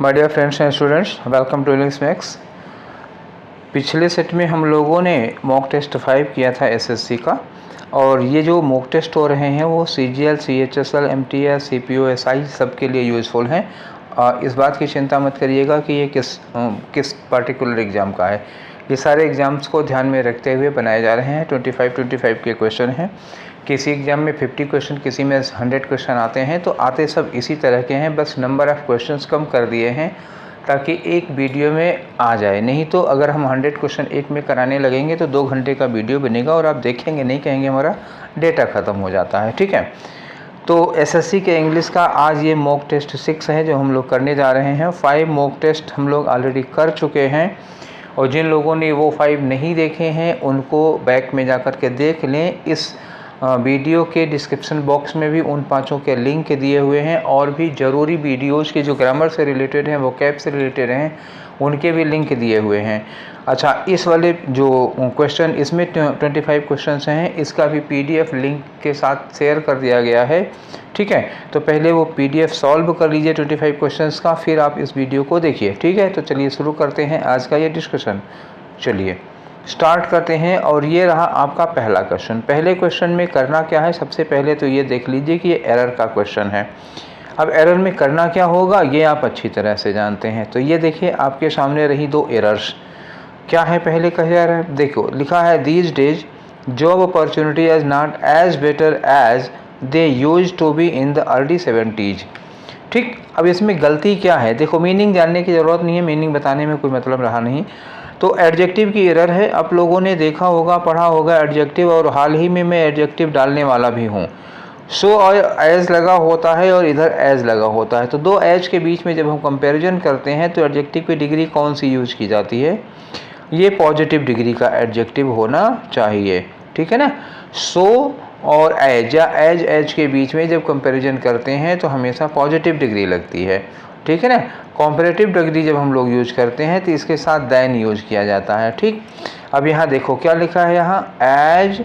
My dear friends and students, welcome to English Max. पिछले set में हम लोगों ने मॉक टेस्ट 5 किया था एसएससी का, और ये जो मॉक टेस्ट हो रहे हैं वो CGL, CHSL, MTS, CPO, SI सबके लिए यूज़फुल हैं। इस बात की चिंता मत करिएगा कि ये किस पर्टिकुलर एग्ज़ाम का है। ये सारे एग्ज़ाम्स को ध्यान में रखते हुए बनाए जा रहे हैं। 25 के क्वेश्चन हैं। किसी एग्ज़ाम में 50 क्वेश्चन, किसी में 100 क्वेश्चन आते हैं, तो आते सब इसी तरह के हैं, बस नंबर ऑफ़ क्वेश्चंस कम कर दिए हैं ताकि एक वीडियो में आ जाए। नहीं तो अगर हम 100 क्वेश्चन एक में कराने लगेंगे तो 2 घंटे का वीडियो बनेगा और आप देखेंगे नहीं, कहेंगे हमारा डेटा ख़त्म हो जाता है। ठीक है, तो एसएससी के इंग्लिश का आज ये मॉक टेस्ट 6 है जो हम लोग करने जा रहे हैं। 5 मॉक टेस्ट हम लोग ऑलरेडी कर चुके हैं, और जिन लोगों ने वो 5 नहीं देखे हैं उनको बैक में जाकर के देख लें। इस वीडियो के डिस्क्रिप्शन बॉक्स में भी उन 5 के लिंक दिए हुए हैं, और भी ज़रूरी वीडियोज़ के जो ग्रामर से रिलेटेड हैं, वो कैप से रिलेटेड हैं, उनके भी लिंक दिए हुए हैं। अच्छा, इस वाले जो क्वेश्चन, इसमें 25 क्वेश्चंस हैं, इसका भी पीडीएफ लिंक के साथ शेयर कर दिया गया है। ठीक है, तो पहले वो पीडीएफ सॉल्व कर लीजिए 25 क्वेश्चंस का, फिर आप इस वीडियो को देखिए। ठीक है, तो चलिए शुरू करते हैं आज का ये डिस्कशन। चलिए स्टार्ट करते हैं, और ये रहा आपका पहला क्वेश्चन। पहले क्वेश्चन में करना क्या है, सबसे पहले तो ये देख लीजिए कि ये एरर का क्वेश्चन है। अब एरर में करना क्या होगा ये आप अच्छी तरह से जानते हैं। तो ये देखिए आपके सामने रही 2 एरर्स। क्या है, पहले कह रहा है, देखो लिखा है these days job opportunity is not as better as they used to be in the early 70s। ठीक, अब इसमें गलती क्या है, देखो मीनिंग जानने की ज़रूरत नहीं है, मीनिंग बताने में कोई मतलब रहा नहीं। तो एडजेक्टिव की एरर है। आप लोगों ने देखा होगा, पढ़ा होगा एडजेक्टिव, और हाल ही में मैं एडजेक्टिव डालने वाला भी हूँ। सो और एज लगा होता है और इधर एज लगा होता है, तो 2 एज के बीच में जब हम कंपैरिजन करते हैं तो एडजेक्टिव की डिग्री कौन सी यूज की जाती है, ये पॉजिटिव डिग्री का एडजेक्टिव होना चाहिए। ठीक है ना। सो और एज या एज के बीच में जब कंपैरिजन करते हैं तो हमेशा पॉजिटिव डिग्री लगती है। ठीक है ना। कॉम्परेटिव डिग्री जब हम लोग यूज करते हैं तो इसके साथ दैन यूज किया जाता है। ठीक, अब यहाँ देखो क्या लिखा है, यहाँ एज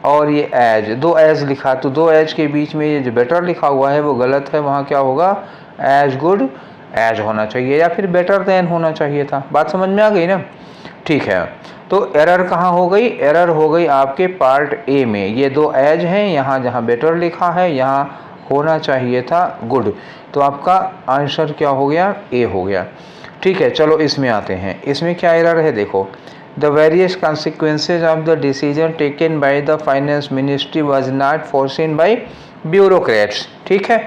और ये एज, 2 एज लिखा, तो 2 एज के बीच में ये जो बेटर लिखा हुआ है वो गलत है। वहाँ क्या होगा, एज गुड एज होना चाहिए, या फिर बेटर दैन होना चाहिए था। बात समझ में आ गई ना। ठीक है, तो एरर कहाँ हो गई, एरर हो गई आपके पार्ट ए में। ये 2 एज हैं, यहाँ जहाँ बेटर लिखा है यहाँ होना चाहिए था गुड। तो आपका आंसर क्या हो गया, ए हो गया। ठीक है, चलो इसमें आते हैं। इसमें क्या एरर है, देखो the various consequences of the decision taken by the finance ministry was not foreseen by bureaucrats. ठीक है,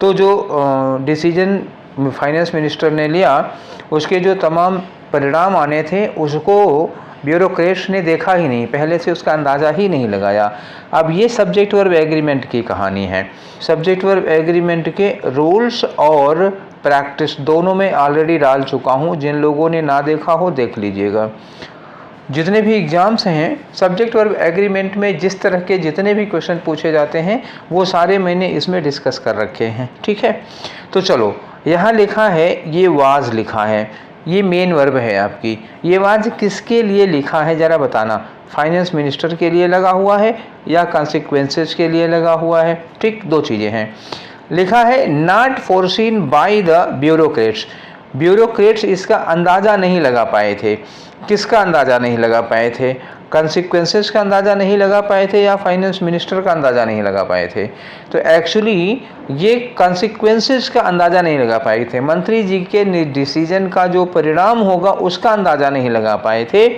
तो जो डिसीजन फाइनेंस मिनिस्टर ने लिया उसके जो तमाम परिणाम आने थे उसको ब्यूरोक्रेट्स ने देखा ही नहीं, पहले से उसका अंदाज़ा ही नहीं लगाया। अब ये सब्जेक्ट वर्ब एग्रीमेंट की कहानी है। सब्जेक्ट वर्ब एग्रीमेंट के रूल्स और प्रैक्टिस दोनों में ऑलरेडी डाल चुका हूँ, जिन लोगों ने ना देखा हो देख लीजिएगा। जितने भी एग्ज़ाम्स हैं सब्जेक्ट वर्ब एग्रीमेंट में जिस तरह के जितने भी क्वेश्चन पूछे जाते हैं वो सारे मैंने इसमें डिस्कस कर रखे हैं। ठीक है, तो चलो यहाँ लिखा है, ये वाज लिखा है, ये मेन वर्ब है आपकी। ये वाज किसके लिए लिखा है ज़रा बताना, फाइनेंस मिनिस्टर के लिए लगा हुआ है या कॉन्सिक्वेंसेस के लिए लगा हुआ है। ठीक, 2 चीज़ें हैं। लिखा है not foreseen by the bureaucrats, bureaucrats इसका अंदाज़ा नहीं लगा पाए थे। किसका अंदाज़ा नहीं लगा पाए थे, कॉन्सिक्वेंसेस का अंदाज़ा नहीं लगा पाए थे या फाइनेंस मिनिस्टर का अंदाज़ा नहीं लगा पाए थे। तो एक्चुअली ये कॉन्सिक्वेंसेस का अंदाज़ा नहीं लगा पाए थे, मंत्री जी के डिसीजन का जो परिणाम होगा उसका अंदाज़ा नहीं लगा पाए थे।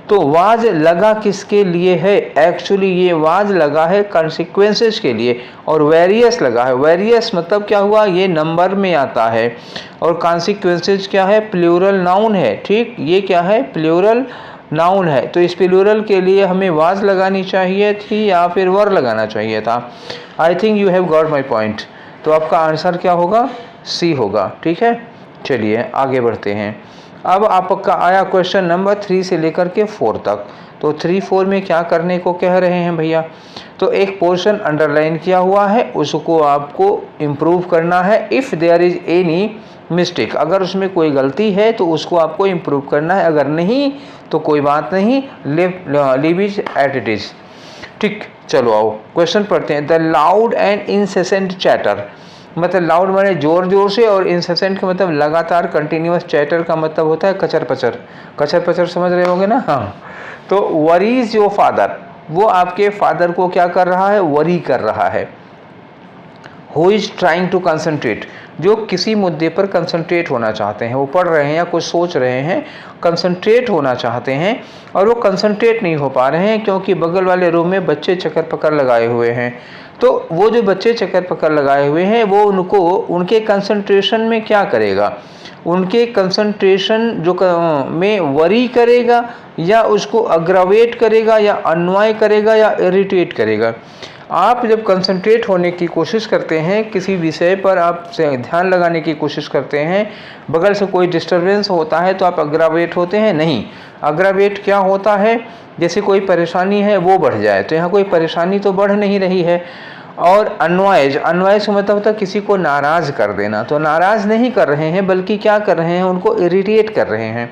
तो वाज लगा किसके लिए है, एक्चुअली ये वाज लगा है कॉन्सिक्वेंसेस के लिए, और वेरियस लगा है। वेरियस मतलब क्या हुआ, ये नंबर में आता है, और कॉन्सिक्वेंसेस क्या है, प्लूरल नाउन है। ठीक, ये क्या है, प्लूरल नाउन है। तो इस प्लूरल के लिए हमें वाज लगानी चाहिए थी या फिर वर लगाना चाहिए था। I think you have got my point. तो आपका आंसर क्या होगा, सी होगा। ठीक है, चलिए आगे बढ़ते हैं। अब आपका आया क्वेश्चन नंबर 3 से लेकर के 4 तक। तो 3, 4 में क्या करने को कह रहे हैं भैया, तो एक पोर्शन अंडरलाइन किया हुआ है, उसको आपको इम्प्रूव करना है। If there is any mistake, अगर उसमें कोई गलती है तो उसको आपको इम्प्रूव करना है, अगर नहीं तो कोई बात नहीं, leave it at it is. ठीक, चलो आओ क्वेश्चन पढ़ते हैं। The loud and incessant chatter, मतलब लाउड माने ज़ोर ज़ोर से, और इंसेसेंट का मतलब लगातार कंटिन्यूअस। चैटर का मतलब होता है कचर पचर, कचर पचर समझ रहे होंगे ना। हाँ, तो वरीज योर फादर, वो आपके फादर को क्या कर रहा है, वरी कर रहा है। Who is trying to concentrate, जो किसी मुद्दे पर कंसंट्रेट होना चाहते हैं, वो पढ़ रहे हैं या कुछ सोच रहे हैं, कंसंट्रेट होना चाहते हैं और वो कंसंट्रेट नहीं हो पा रहे हैं क्योंकि बगल वाले रूम में बच्चे चक्कर पकड़ लगाए हुए हैं। तो वो जो बच्चे चक्कर पकड़ लगाए हुए हैं वो उनको उनके कंसंट्रेशन में क्या करेगा, उनके कंसंट्रेशन जो में वरी करेगा या उसको अग्रावेट करेगा या अन्वय करेगा या इरिटेट करेगा। आप जब कंसंट्रेट होने की कोशिश करते हैं, किसी विषय पर आप ध्यान लगाने की कोशिश करते हैं, बगल से कोई डिस्टरबेंस होता है तो आप अग्रावेट होते हैं? नहीं। अग्रावेट क्या होता है, जैसे कोई परेशानी है वो बढ़ जाए, तो यहाँ कोई परेशानी तो बढ़ नहीं रही है। और अनवाइज, अनवाइज का मतलब होता है किसी को नाराज़ कर देना, तो नाराज़ नहीं कर रहे हैं बल्कि क्या कर रहे हैं, उनको इरिटेट कर रहे हैं।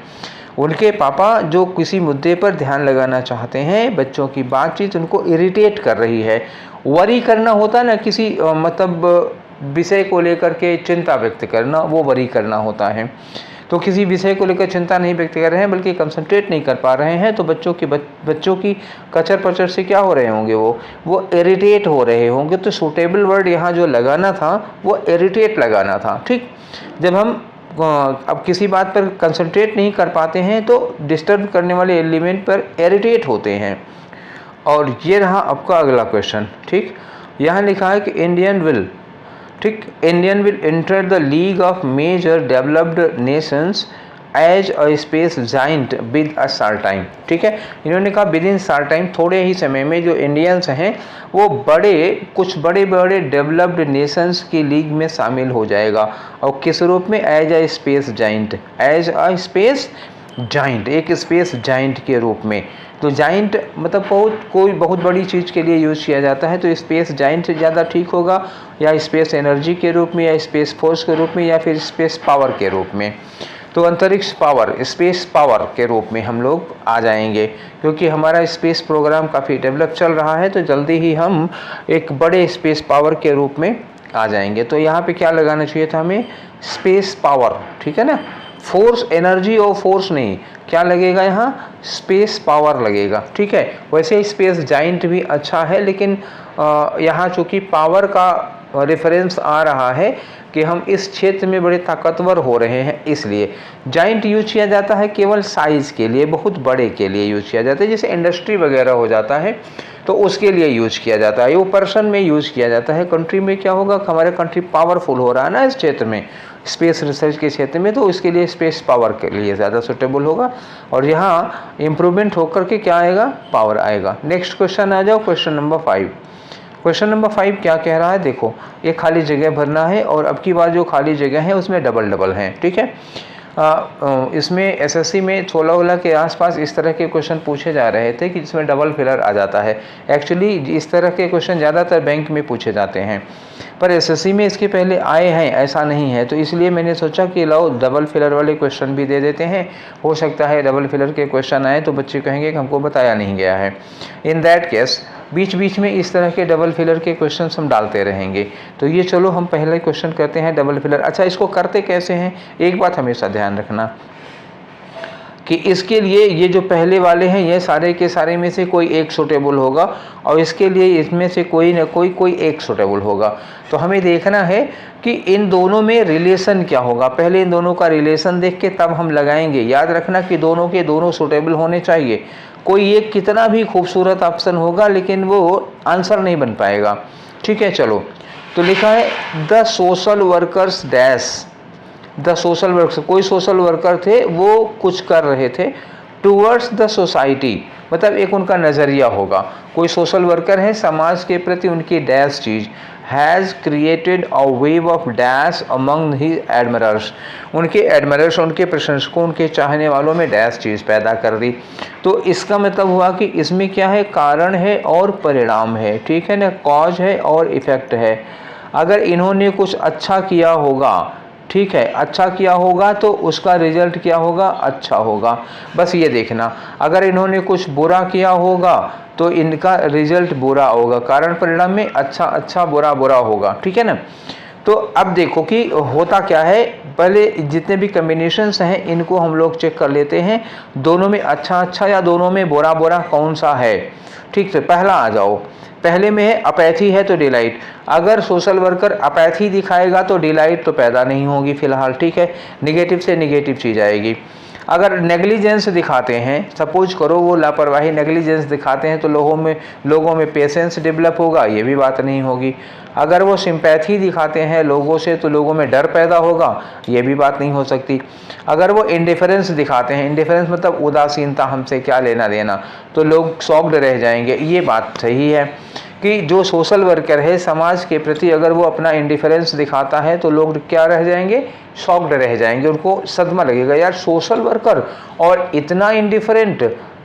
उनके पापा जो किसी मुद्दे पर ध्यान लगाना चाहते हैं, बच्चों की बातचीत उनको इरिटेट कर रही है। वरी करना होता है ना, किसी मतलब विषय को लेकर के चिंता व्यक्त करना, वो वरी करना होता है। तो किसी विषय को लेकर चिंता नहीं व्यक्त कर रहे हैं बल्कि कंसंट्रेट नहीं कर पा रहे हैं, तो बच्चों की कचर पचर से क्या हो रहे होंगे, वो इरिटेट हो रहे होंगे। तो सूटेबल वर्ड यहाँ जो लगाना था वो इरिटेट लगाना था। ठीक, जब हम अब किसी बात पर कंसंट्रेट नहीं कर पाते हैं तो डिस्टर्ब करने वाले एलिमेंट पर इरिटेट होते हैं। और ये रहा आपका अगला क्वेश्चन। ठीक, यहाँ लिखा है कि Indian will enter the league of major developed nations as a space giant with a short time. ठीक है, इन्होंने कहा विद इन शॉर्ट टाइम, थोड़े ही समय में जो इंडियंस हैं वो कुछ बड़े बड़े डेवलप्ड नेशंस की लीग में शामिल हो जाएगा। और किस रूप में? As a space giant, as a space giant, एक स्पेस जाइंट के रूप में। तो जाइंट मतलब कोई बहुत बड़ी चीज़ के लिए यूज़ किया जाता है, तो स्पेस जाइंट से ज़्यादा ठीक होगा, या स्पेस एनर्जी के रूप में, या स्पेस फोर्स के रूप में, या फिर स्पेस पावर के रूप में। तो अंतरिक्ष पावर, स्पेस पावर के रूप में हम लोग आ जाएंगे, क्योंकि हमारा स्पेस प्रोग्राम काफ़ी डेवलप चल रहा है, तो जल्दी ही हम एक बड़े स्पेस पावर के रूप में आ जाएंगे। तो यहाँ पे क्या लगाना चाहिए था हमें? Space power. ठीक है ना, फोर्स, एनर्जी और फोर्स नहीं, क्या लगेगा यहाँ? स्पेस पावर लगेगा। ठीक है, वैसे स्पेस जाइंट भी अच्छा है, लेकिन यहाँ चूँकि पावर का रेफरेंस आ रहा है कि हम इस क्षेत्र में बड़े ताकतवर हो रहे हैं, इसलिए जाइंट यूज किया जाता है केवल साइज़ के लिए, बहुत बड़े के लिए यूज किया जाता है। जैसे इंडस्ट्री वगैरह हो जाता है तो उसके लिए यूज किया जाता है, वो पर्सन में यूज किया जाता है। कंट्री में क्या होगा, हमारे कंट्री पावरफुल हो रहा है ना इस क्षेत्र में, स्पेस रिसर्च के क्षेत्र में, तो इसके लिए स्पेस पावर के लिए ज़्यादा सुटेबल होगा। और यहाँ इम्प्रूवमेंट होकर के क्या आएगा? पावर आएगा। नेक्स्ट क्वेश्चन आ जाओ, क्वेश्चन नंबर 5। क्वेश्चन नंबर 5 क्या कह रहा है? देखो, ये खाली जगह भरना है, और अब की बार जो खाली जगह है उसमें डबल डबल हैं। ठीक है, इसमें एसएससी में 16 के आसपास इस तरह के क्वेश्चन पूछे जा रहे थे कि जिसमें डबल फिलर आ जाता है। एक्चुअली इस तरह के क्वेश्चन ज़्यादातर बैंक में पूछे जाते हैं, पर एसएससी में इसके पहले आए हैं ऐसा नहीं है, तो इसलिए मैंने सोचा कि लाओ डबल फिलर वाले क्वेश्चन भी दे देते हैं। हो सकता है डबल फिलर के क्वेश्चन आए तो बच्चे कहेंगे कि हमको बताया नहीं गया है। इन दैट केस बीच बीच में इस तरह के डबल फिलर के क्वेश्चंस हम डालते रहेंगे। तो ये चलो हम पहले क्वेश्चन करते हैं डबल फिलर। अच्छा, इसको करते कैसे हैं? एक बात हमेशा ध्यान रखना कि इसके लिए ये जो पहले वाले हैं ये सारे के सारे में से कोई एक सूटेबल होगा, और इसके लिए इसमें से कोई ना कोई एक सूटेबल होगा। तो हमें देखना है कि इन दोनों में रिलेशन क्या होगा। पहले इन दोनों का रिलेशन देख के तब हम लगाएंगे। याद रखना कि दोनों के दोनों सूटेबल होने चाहिए। कोई एक कितना भी खूबसूरत ऑप्शन होगा लेकिन वो आंसर नहीं बन पाएगा। ठीक है, चलो तो लिखा है the social workers dash, the social workers, कोई सोशल वर्कर थे, वो कुछ कर रहे थे टूवर्ड्स द सोसाइटी, मतलब एक उनका नज़रिया होगा। कोई सोशल वर्कर है, समाज के प्रति उनकी डैश चीज़, has created a wave of dash among his admirers, उनके एडमरर्स, उनके प्रशंसकों, उनके चाहने वालों में डैश चीज़ पैदा कर दी। तो इसका मतलब हुआ कि इसमें क्या है? कारण है और परिणाम है। ठीक है ना, कॉज है और इफ़ेक्ट है। अगर इन्होंने कुछ अच्छा किया होगा, ठीक है, अच्छा किया होगा तो उसका रिजल्ट क्या होगा? अच्छा होगा। बस ये देखना, अगर इन्होंने कुछ बुरा किया होगा तो इनका रिजल्ट बुरा होगा। कारण परिणाम में अच्छा अच्छा बुरा बुरा होगा। ठीक है ना, तो अब देखो कि होता क्या है, पहले जितने भी कम्बिनेशंस हैं इनको हम लोग चेक कर लेते हैं, दोनों में अच्छा अच्छा या दोनों में बुरा बुरा कौन सा है। ठीक है, पहला आ जाओ, पहले में है अपैथी है तो डिलाइट। अगर सोशल वर्कर अपैथी दिखाएगा तो डिलाइट तो पैदा नहीं होगी फिलहाल। ठीक है, निगेटिव से निगेटिव चीज़ आएगी। अगर नेग्लिजेंस दिखाते हैं, सपोज करो वो लापरवाही नेग्लिजेंस दिखाते हैं, तो लोगों में पेशेंस डेवलप होगा, ये भी बात नहीं होगी। अगर वो सिंपैथी दिखाते हैं लोगों से तो लोगों में डर पैदा होगा, ये भी बात नहीं हो सकती। अगर वो इंडिफरेंस दिखाते हैं, इंडिफरेंस मतलब उदासीनता, हमसे क्या लेना देना, तो लोग शॉक्ड रह जाएंगे, ये बात सही है कि जो सोशल वर्कर है समाज के प्रति अगर वो अपना इंडिफरेंस दिखाता है तो लोग क्या रह जाएंगे, शॉक्ड रह जाएंगे, उनको सदमा लगेगा, यार सोशल वर्कर और इतना इंडिफरेंट,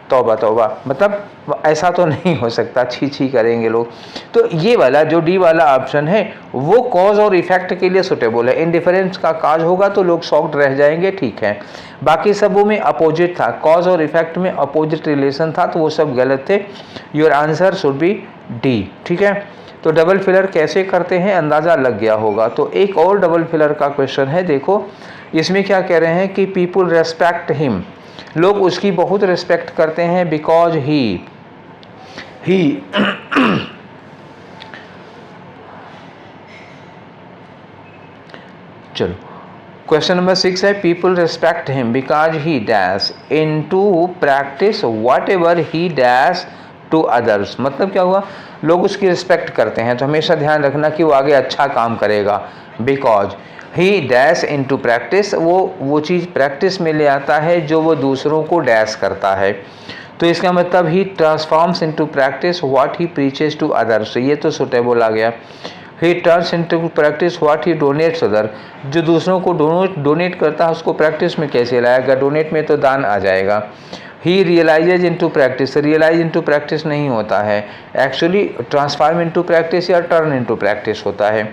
तौबा तौबा, मतलब ऐसा तो नहीं हो सकता, छी छी करेंगे लोग। तो ये वाला जो डी वाला ऑप्शन है वो कॉज और इफेक्ट के लिए सुटेबल है। इंडिफरेंस का काज होगा तो लोग शॉक्ड रह जाएंगे, ठीक है। बाकी सबों में अपोजिट था, कॉज और इफेक्ट में अपोजिट रिलेशन था, तो वो सब गलत थे। Your answer should be D. ठीक है, तो डबल फिलर कैसे करते हैं अंदाज़ा लग गया होगा। तो एक और डबल फिलर का क्वेश्चन है, देखो इसमें क्या कह रहे हैं कि पीपुल रेस्पेक्ट हिम, लोग उसकी बहुत रिस्पेक्ट करते हैं, बिकॉज ही चलो क्वेश्चन नंबर 6 है, people respect him because he dash into practice whatever he dash to others. मतलब क्या हुआ, लोग उसकी रिस्पेक्ट करते हैं, तो हमेशा ध्यान रखना कि वो आगे अच्छा काम करेगा। Because he dash into practice, वो चीज़ प्रैक्टिस में ले आता है जो वो दूसरों को डैश करता है, तो इसका मतलब he transforms into practice what he preaches to others, ये तो सुटेबल आ गया। He turns into practice what he donates other, जो दूसरों को डोनेट करता है उसको प्रैक्टिस में कैसे लाएगा, डोनेट में तो दान आ जाएगा। He realises into practice, realise into practice नहीं होता है, एक्चुअली ट्रांसफॉर्म इनटू प्रैक्टिस या टर्न इनटू प्रैक्टिस होता है।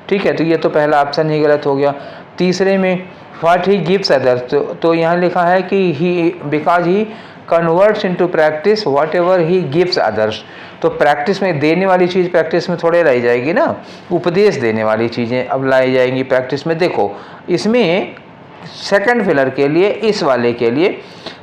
ठीक है, तो ये तो पहला ऑप्शन ही गलत हो गया। तीसरे में व्हाट ही गिव्स अदर्स, तो यहाँ लिखा है कि he because he converts into practice whatever he gives others, तो प्रैक्टिस में देने वाली चीज़ प्रैक्टिस में थोड़े लाई जाएगी ना, उपदेश देने वाली चीज़ें अब लाई जाएंगी प्रैक्टिस में। देखो इसमें सेकंड फिलर के लिए, इस वाले के लिए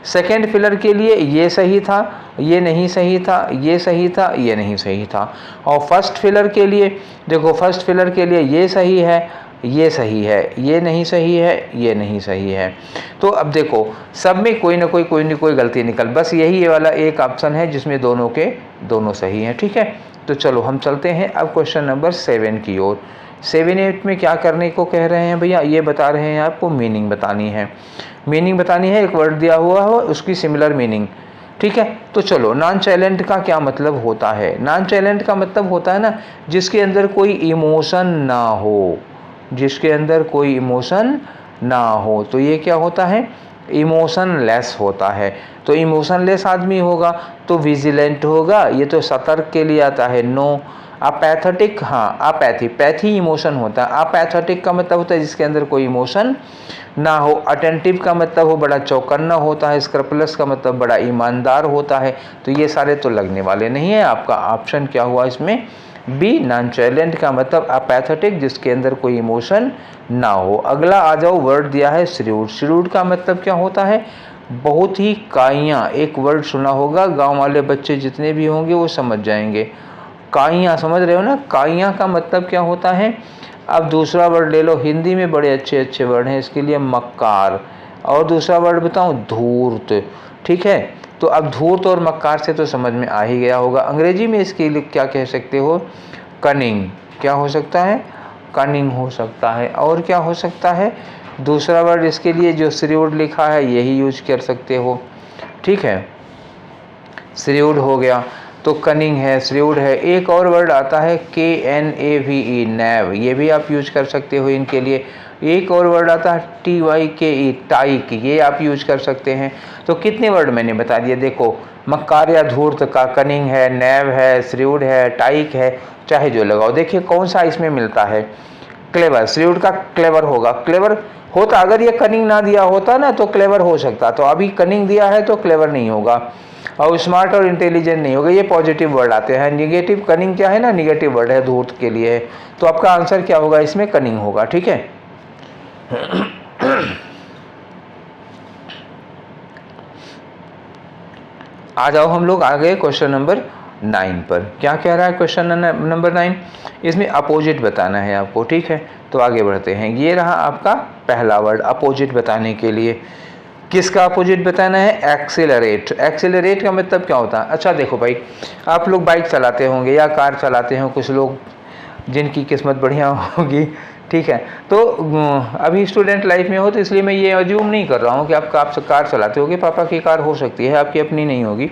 सेकंड फिलर के लिए ये सही था, ये नहीं सही था, ये सही था, ये नहीं सही था। और फर्स्ट फिलर के लिए देखो, फर्स्ट फिलर के लिए ये सही है, ये सही है, ये नहीं सही है, ये नहीं सही है। तो अब देखो सब में कोई ना कोई गलती निकल, बस यही ये वाला एक ऑप्शन है जिसमें दोनों के दोनों सही हैं। ठीक है, तो चलो हम चलते हैं अब क्वेश्चन नंबर 7 की ओर। 7-8 में क्या करने को कह रहे हैं भैया, ये बता रहे हैं आपको मीनिंग बतानी है। मीनिंग बतानी है, एक वर्ड दिया हुआ हो उसकी सिमिलर मीनिंग। ठीक है, तो चलो नॉन चाइलेंट का क्या मतलब होता है। नॉन चाइलेंट का मतलब होता है ना जिसके अंदर कोई इमोशन ना हो, जिसके अंदर कोई इमोशन ना हो, तो ये क्या होता है, इमोशनलेस होता है। तो इमोशनलेस आदमी होगा तो विजिलेंट होगा, ये तो सतर्क के लिए आता है। नो अपैथेटिक, हाँ अपैथी, पैथी इमोशन होता है। अपैथेटिक का मतलब होता है जिसके अंदर कोई इमोशन ना हो। अटेंटिव का मतलब हो बड़ा चौकन्ना होता है। स्क्रपुलस का मतलब बड़ा ईमानदार होता है। तो ये सारे तो लगने वाले नहीं है। आपका ऑप्शन क्या हुआ इसमें, बी नॉन चाइलेंट का मतलब अपैथेटिक जिसके अंदर कोई इमोशन ना हो। अगला आ जाओ, वर्ड दिया है श्रूड। श्रूड का मतलब क्या होता है, बहुत ही काइयाँ। एक वर्ड सुना होगा, गाँव वाले बच्चे जितने भी होंगे वो समझ जाएंगे। काइयाँ समझ रहे हो ना, काइयाँ का मतलब क्या होता है। अब दूसरा वर्ड ले लो, हिंदी में बड़े अच्छे अच्छे वर्ड हैं इसके लिए, मक्कार। और दूसरा वर्ड बताऊँ, धूर्त। ठीक है, तो अब धूर्त और मक्कार से तो समझ में आ ही गया होगा। अंग्रेजी में इसके लिए क्या कह सकते हो, कनिंग। क्या हो सकता है, कनिंग हो सकता है। और क्या हो सकता है, दूसरा वर्ड इसके लिए जो श्रूड लिखा है यही यूज कर सकते हो। ठीक है, श्रूड हो गया तो कनिंग है, श्रूड है। एक और वर्ड आता है KNAVE, नैव, ये भी आप यूज कर सकते हो इनके लिए। एक और वर्ड आता है TYKE, टाइक, ये आप यूज कर सकते हैं। तो कितने वर्ड मैंने बता दिए, देखो मक्कार या धूर्त का कनिंग है, नैव है, श्रूड है, टाइक है, चाहे जो लगाओ। देखिए कौन सा इसमें मिलता है, क्लेवर। श्रूड का क्लेवर होगा, क्लेवर होता, अगर ये कनिंग ना दिया होता ना तो क्लेवर हो सकता, तो अभी कनिंग दिया है तो क्लेवर नहीं होगा। और स्मार्ट और इंटेलिजेंट नहीं होगा, ये पॉजिटिव वर्ड आते हैं। निगेटिव कनिंग क्या है ना, निगेटिव वर्ड है, धूर्त के लिए है। तो आपका आंसर क्या होगा इसमें, कनिंग होगा। ठीक है, आ जाओ हम लोग आगे क्वेश्चन नंबर 9 पर। क्या कह रहा है क्वेश्चन नंबर 9, इसमें अपोजिट बताना है आपको। ठीक है, तो आगे बढ़ते हैं। ये रहा आपका पहला वर्ड अपोजिट बताने के लिए। किसका अपोजिट बताना है, एक्सीलरेट। एक्सीलरेट का मतलब क्या होता है, अच्छा देखो भाई, आप लोग बाइक चलाते होंगे या कार चलाते हो, कुछ लोग जिनकी किस्मत बढ़िया होगी। ठीक है, तो अभी स्टूडेंट लाइफ में हो तो इसलिए मैं ये अज्यूम नहीं कर रहा हूँ कि आप कार चलाते होगे, पापा की कार हो सकती है, आपकी अपनी नहीं होगी।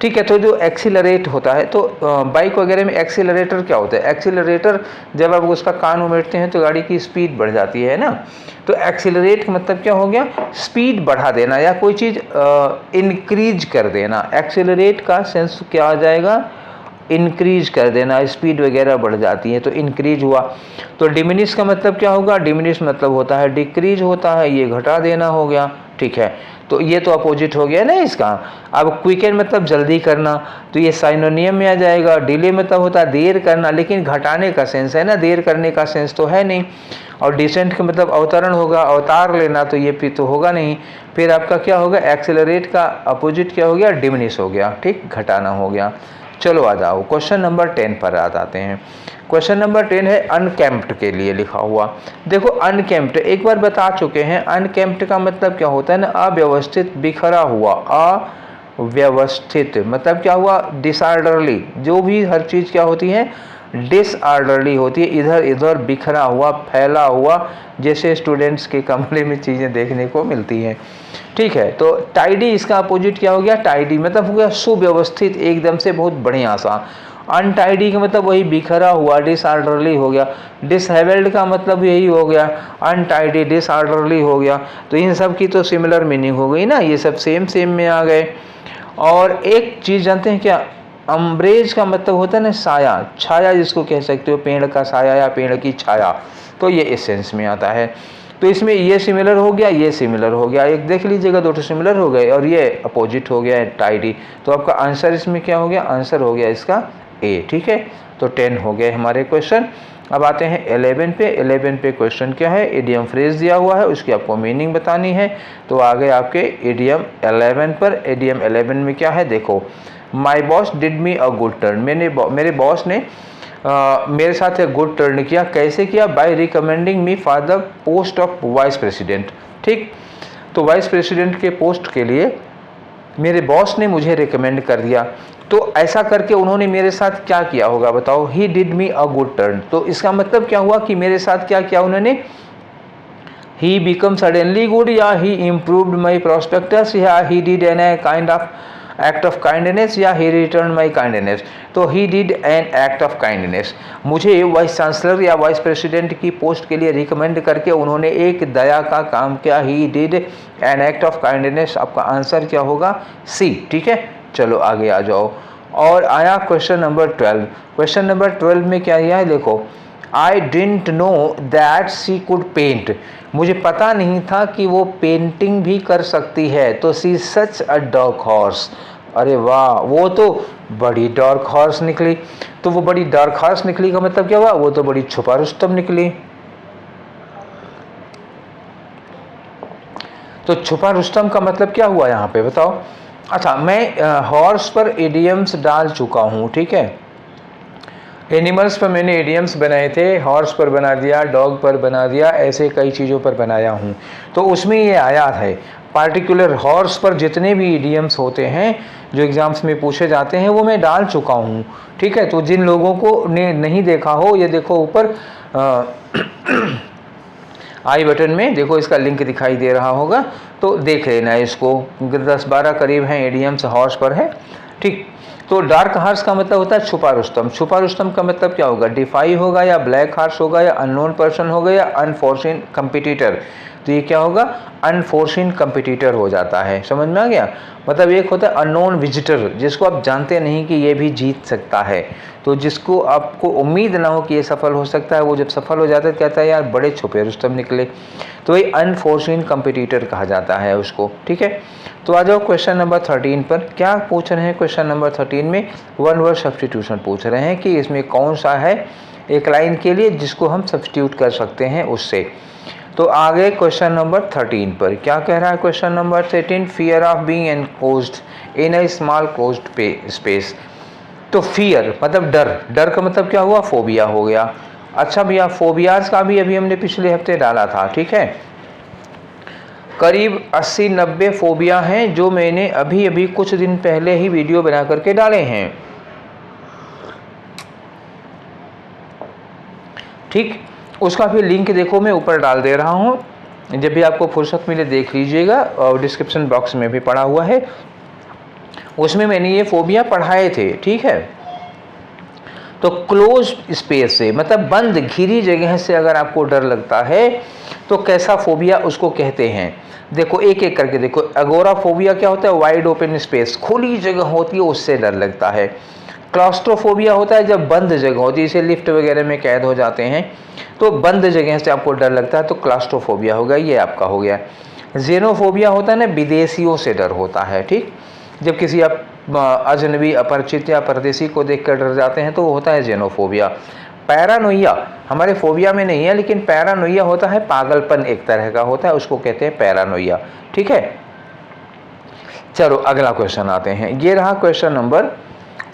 ठीक है, तो जो एक्सीलरेट होता है, तो बाइक वगैरह में एक्सीलरेटर क्या होता है, एक्सीलरेटर जब आप उसका कान उमेरते हैं तो गाड़ी की स्पीड बढ़ जाती है ना। तो एक्सीलरेट का मतलब क्या हो गया, स्पीड बढ़ा देना या कोई चीज़ इंक्रीज कर देना। एक्सीलरेट का सेंस क्या आ जाएगा, इंक्रीज कर देना, स्पीड वगैरह बढ़ जाती है तो इंक्रीज हुआ। तो डिमिनिश का मतलब क्या होगा, डिमिनिश मतलब होता है डिक्रीज होता है, ये घटा देना हो गया। ठीक है, तो ये तो अपोजिट हो गया ना इसका। अब क्विकन मतलब जल्दी करना, तो ये साइनोनियम में आ जाएगा। डिले मतलब होता है देर करना, लेकिन घटाने का सेंस है ना, देर करने का सेंस तो है नहीं। और डिसेंट का मतलब अवतरण होगा, अवतार लेना, तो ये भी तो होगा नहीं। फिर आपका क्या होगा, एक्सेलरेट का अपोजिट क्या हो गया, डिमिनिश हो गया। ठीक, घटाना हो गया। चलो आ जाओ क्वेश्चन नंबर 10 पर आते हैं। क्वेश्चन नंबर 10 है अनकैम्प्ड के लिए लिखा हुआ। देखो अनकैम्प्ड एक बार बता चुके हैं, अनकैम्प्ड का मतलब क्या होता है ना, अव्यवस्थित, बिखरा हुआ। अव्यवस्थित मतलब क्या हुआ, डिसऑर्डरली। जो भी हर चीज़ क्या होती है, डिसऑर्डरली होती है, इधर इधर बिखरा हुआ, फैला हुआ, जैसे स्टूडेंट्स के कमरे में चीज़ें देखने को मिलती हैं। ठीक है, तो टाइडी इसका अपोजिट क्या हो गया, टाइडी मतलब हो गया सुव्यवस्थित, एकदम से बहुत बढ़िया सा। अनटाइडी का मतलब वही बिखरा हुआ, डिसऑर्डरली हो गया। डिसहेबल्ड का मतलब यही हो गया, अनटाइडी डिसऑर्डरली हो गया। तो इन सब की तो सिमिलर मीनिंग हो गई ना, ये सब सेम सेम में आ गए। और एक चीज़ जानते हैं क्या, अम्ब्रेज का मतलब होता है ना साया, छाया जिसको कह सकते हो, पेड़ का साया या पेड़ की छाया, तो ये इस सेंस में आता है। तो इसमें ये सिमिलर हो गया, ये सिमिलर हो गया, एक देख लीजिएगा, दो तो सिमिलर हो गए और ये अपोजिट हो गया टाइडी। तो आपका आंसर इसमें क्या हो गया, आंसर हो गया इसका ए। ठीक है, तो 10 हो गए हमारे क्वेश्चन। अब आते हैं 11 पे। 11 पे क्वेश्चन क्या है, इडियम फ्रेज दिया हुआ है, उसकी आपको मीनिंग बतानी है। तो आ गए आपके इडियम 11 पर। इडियम 11 में क्या है, देखो, my boss did me a good turn. मेरे बॉस ने मेरे साथ एक गुड टर्न किया। कैसे किया, by recommending me for the post of vice president. ठीक, तो वाइस प्रेसिडेंट के पोस्ट के लिए मेरे बॉस ने मुझे रिकमेंड कर दिया। तो ऐसा करके उन्होंने मेरे साथ क्या किया होगा बताओ, he did me a good turn. तो इसका मतलब क्या हुआ कि मेरे साथ क्या किया उन्होंने, ही बिकम सडनली गुड, या ही इम्प्रूव्ड माई प्रोस्पेक्टस, या he did an a kind of act of kindness, या ही रिटर्न माई काइंडनेस। तो he did an act of kindness, मुझे वाइस चांसलर या वाइस प्रेसिडेंट की पोस्ट के लिए recommend करके उन्होंने एक दया का काम किया। ही did an act of kindness. आपका आंसर क्या होगा, सी। ठीक है, चलो आगे आ जाओ। और आया क्वेश्चन नंबर 12। क्वेश्चन नंबर 12 में क्या दिया है, देखो, I didn't know that she could paint. मुझे पता नहीं था कि वो पेंटिंग भी कर सकती है। तो सी सच अ डार्क हॉर्स। अरे वाह, वो तो बड़ी डार्क हॉर्स निकली। तो वो बड़ी डार्क हॉर्स निकली का मतलब क्या हुआ, वो तो बड़ी छुपा रुस्तम निकली। तो छुपा रुस्तम का मतलब क्या हुआ यहाँ पे बताओ। अच्छा, मैं हॉर्स पर इडियम्स डाल चुका हूँ। ठीक है, एनिमल्स पर मैंने इडियम्स बनाए थे, हॉर्स पर बना दिया, डॉग पर बना दिया, ऐसे कई चीज़ों पर बनाया हूँ। तो उसमें ये आया है पार्टिकुलर हॉर्स पर जितने भी इडियम्स होते हैं जो एग्जाम्स में पूछे जाते हैं वो मैं डाल चुका हूँ। ठीक है, तो जिन लोगों को ने नहीं देखा हो, ये देखो ऊपर आई बटन में देखो इसका लिंक दिखाई दे रहा होगा, तो देख लेना इसको। 10-12 करीब हैं इडियम्स हॉर्स पर है। ठीक, तो डार्क हॉर्स का मतलब होता है छुपा रुस्तम। छुपा रुस्तम का मतलब क्या होगा, डिफाई होगा, या ब्लैक हॉर्स होगा, या अननोन पर्सन होगा, या अनफॉर्चुनेट कंपिटिटर। तो ये क्या होगा, अनफोर्सिन कंपिटिटर हो जाता है। समझ में आ गया? मतलब एक होता है अननोन विजिटर, जिसको आप जानते नहीं कि ये भी जीत सकता है, तो जिसको आपको उम्मीद ना हो कि ये सफल हो सकता है, वो जब सफल हो जाता है कहता है यार बड़े छुपे रुस्तम निकले, तो ये अनफोर्सिन कंपिटिटर कहा जाता है उसको। ठीक है, तो आ जाओ क्वेश्चन नंबर 13 पर। क्या पूछ रहे हैं क्वेश्चन नंबर 13 में? वन वर्ड सब्स्टिट्यूशन पूछ रहे हैं कि इसमें कौन सा है एक लाइन के लिए जिसको हम सब्स्टिट्यूट कर सकते हैं उससे। तो आगे क्वेश्चन नंबर 13 पर क्या कह रहा है? Question number 13, fear of being enclosed in a small closed space. तो फियर मतलब डर, डर का मतलब क्या हुआ? फोबिया हो गया। अच्छा भैया, फोबियाज का भी अभी हमने पिछले हफ्ते डाला था। ठीक है, करीब 80-90 फोबिया हैं जो मैंने अभी अभी कुछ दिन पहले ही वीडियो बना करके डाले हैं। ठीक, उसका भी लिंक देखो मैं ऊपर डाल दे रहा हूँ, जब भी आपको फुर्सत मिले देख लीजिएगा, और डिस्क्रिप्शन बॉक्स में भी पड़ा हुआ है, उसमें मैंने ये फोबिया पढ़ाए थे। ठीक है, तो क्लोज स्पेस से मतलब बंद घिरी जगह से अगर आपको डर लगता है तो कैसा फोबिया उसको कहते हैं? देखो एक एक करके देखो। एगोराफोबिया क्या होता है? वाइड ओपन स्पेस, खुली जगह होती है उससे डर लगता है। क्लॉस्ट्रोफोबिया होता है जब बंद जगह होती है, जैसे लिफ्ट वगैरह में कैद हो जाते हैं तो बंद जगह से आपको डर लगता है, तो क्लॉस्ट्रोफोबिया होगा, ये आपका हो गया। जेनोफोबिया होता है ना, विदेशियों से डर होता है। ठीक, जब किसी आप अजनबी, अपरिचित या परदेसी को देखकर डर जाते हैं तो वो होता है जेनोफोबिया। पैरानोइया हमारे फोबिया में नहीं है, लेकिन पैरानोइया होता है पागलपन, एक तरह का होता है, उसको कहते हैं पैरानोइया। ठीक है, चलो अगला क्वेश्चन आते हैं। ये रहा क्वेश्चन नंबर